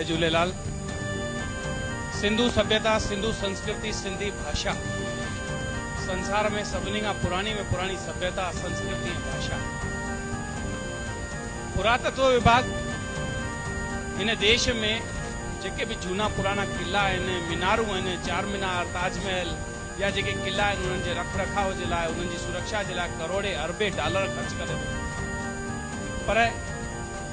झूलेलाल। सिंधु सभ्यता, सिंधु संस्कृति, सिंधी भाषा संसार में सभिनी खां पुरानी में पुरानी सभ्यता, संस्कृति ऐं भाषा। पुरातत्व विभाग इन देश में जेके भी झूना पुराना किला आहिनि, मीनारूं आहिनि, चार मीनार, ताजमहल या जेके किला आहिनि उन्हनि जे रख रखाव जे लाइ, उन्हनि जी सुरक्षा जे लाइ करोड़े अरबे डॉलर ख़र्च करे थो। पर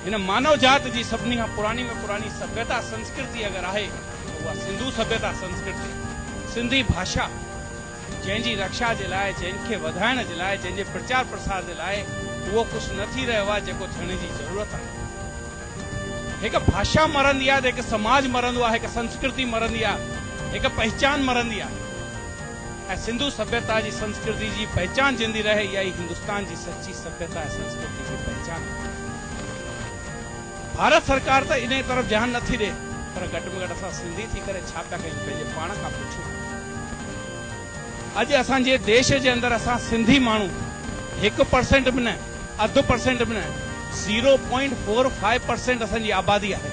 हिन मानव जात जी सभिनी खां पुरानी में पुरानी सभ्यता संस्कृति अगरि आहे त उहा सिंधु सभ्यता संस्कृति, सिंधी भाषा, जंहिंजी रक्षा जे लाइ, जंहिंखे वधाइण जे लाइ, जंहिंजे प्रचार प्रसार जे लाइ उहो कुझु न थी रहियो आहे जेको थियण जी ज़रूरत आहे। हिकु भाषा मरंदी आहे त हिकु समाज मरंदो आहे, हिकु संस्कृति मरंदी आहे, हिकु पहचान मरंदी आहे। ऐं सिंधु सभ्यता जी संस्कृति जी पहचान जिंदी रहे, इहा ई हिंदुस्तान जी सच्ची सभ्यता ऐं संस्कृति जी पहचान। भारत सरकार त इन तरफ़ ध्यानु नथी ॾे, पर घटि में घटि असां सिंधी थी करे छा पिया कयूं, पंहिंजे पाण खां पुछूं। अॼु असांजे देश जे अंदरि असां सिंधी माण्हू 1% बि न, 0.5% बि न, 0.45% असांजी आबादी आहे।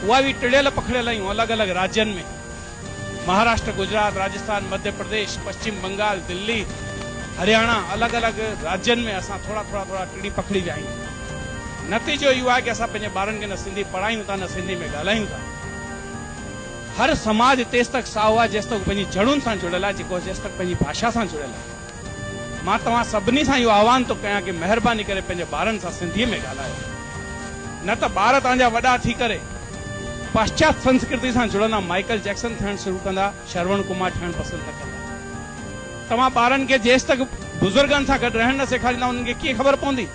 उहा बि टिड़ियल पखड़ियल आहियूं अलॻि अलॻि राज्यनि में, महाराष्ट्र, गुजरात, राजस्थान, मध्य प्रदेश, पश्चिम बंगाल, दिल्ली, हरियाणा, अलॻि अलॻि राज्यनि में असां थोड़ा टिड़ी पखड़ी विया आहियूं। नतीजो इहो आहे कि असां पंहिंजे ॿारनि खे न सिंधी पढ़ायूं था, न सिंधी में ॻाल्हायूं था। हर समाज तेसि तक साओ आहे जेसि तक पंहिंजी जड़ुनि सां जुड़ियल आहे, जेको जेसि तक पंहिंजी भाषा सां जुड़ियल आहे। मां तव्हां सभिनी सां इहो आह्वान थो कयां कि महिरबानी करे पंहिंजे ॿारनि सां सिंधीअ में ॻाल्हायो, न त ॿार तव्हांजा वॾा थी करे पाश्चात्य संस्कृति सां जुड़ंदा, माइकल जैक्सन थियणु शुरू कंदा, श्रवण कुमार थियणु पसंदि न कंदा। तव्हां ॿारनि खे जेसि तक बुज़ुर्गनि सां गॾु रहणु न सेखारींदा, उन्हनि खे कीअं ख़बर पवंदी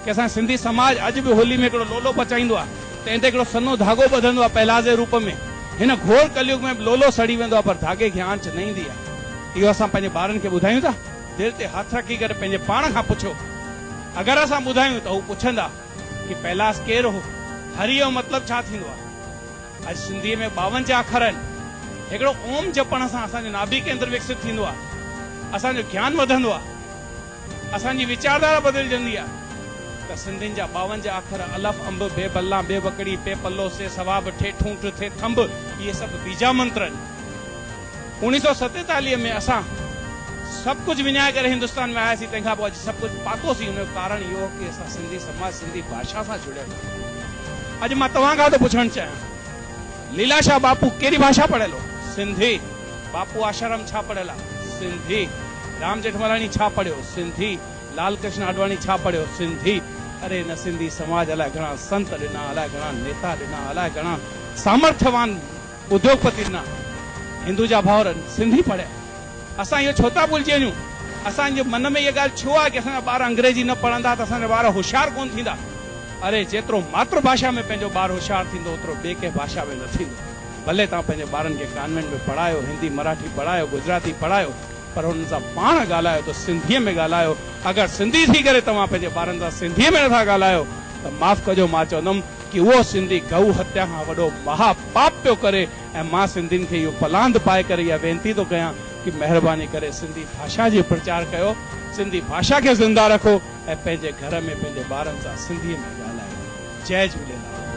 कि असां सिंधी समाज अॼु बि होली में हिकिड़ो लोलो पचाईंदो आहे, तंहिं ते हिकिड़ो सन्हो धागो ॿधंदो आहे पहलाज़ जे रूप में। हिन घोर कलयुग में लोलो सड़ी वेंदो आहे, पर धागे खे आंच न ईंदी आहे। इहो असां पंहिंजे ॿारनि खे ॿुधायूं था? दिलि ते हथ रखी करे पंहिंजे पाण खां पुछो। अगरि असां ॿुधायूं त हू पुछंदा कि पहलाज़ केरु हो, हरि जो मतिलबु छा थींदो आहे। अॼु सिंधीअ में 52 अखर आहिनि। हिकिड़ो ओम जपण सां असांजो नाभी केंद्र विकसित थींदो आहे, असांजो ज्ञान वधंदो आहे, असांजी विचारधारा बदिलजंदी आहे। त सिंधियुनि जा 52 अखर अलफ, अंब, बे बल्ला, बे बकड़ी, पे पल्लो, से सवाब, ठे ठूंठ, थे थंब, इहे सभु बीजा मंत्र आहिनि। 1947 में असां सभु कुझु विञाए करे हिंदुस्तान में आयासीं, तंहिंखां पोइ अॼु सभु कुझु पातोसीं। हुन जो कारण इहो कि असां सिंधी समाज, सिंधी भाषा सां जुड़ियल। अॼु मां तव्हां खां थो पुछणु चाहियां, लीलाशाह बापू कहिड़ी भाषा पढ़ियल हो? सिंधी। बापू आशाराम छा पढ़ियल आहे? सिंधी। राम जेठमलानी छा पढ़ियो? सिंधी। लाल कृष्ण आडवाणी छा पढ़ियो? सिंधी। अरे न सिंधी समाज अलाए घणा संत ॾिना, अलाए घणा नेता ॾिना, अलाए घणा सामर्थ्यवान उद्योगपति ॾिना। हिंदू जा भाउर सिंधी पढ़िया। असां इहो छो था भुलिजी वञूं? असांजे मन में इहा ॻाल्हि छो आहे कि असांजा ॿार अंग्रेजी न पढ़ंदा त असांजा ॿार होशियार कोन थींदा? अरे जेतिरो मातृभाषा में पंहिंजो ॿार होशियार थींदो, ओतिरो ॿिए कंहिं भाषा में न थींदो। भले तव्हां पंहिंजे ॿारनि खे कॉन्वेंट में पढ़ायो, हिंदी मराठी पढ़ायो, गुजराती पढ़ायो, पर हुन सां पाण ॻाल्हायो त सिंधीअ में ॻाल्हायो। अगरि सिंधी थी करे तव्हां पंहिंजे ॿारनि सां सिंधीअ में नथा ॻाल्हायो त माफ़ कजो, मां चवंदुमि कि उहो सिंधी गऊ हत्या खां वॾो महापाप पियो करे। ऐं मां सिंधियुनि खे इहो पलांद पाए करे इहा वेनती थो कयां कि महिरबानी करे सिंधी भाषा जो प्रचार कयो, सिंधी भाषा खे ज़िंदा रखो ऐं पंहिंजे घर में पंहिंजे ॿारनि सां सिंधीअ में ॻाल्हायो। जय झूलेलाल।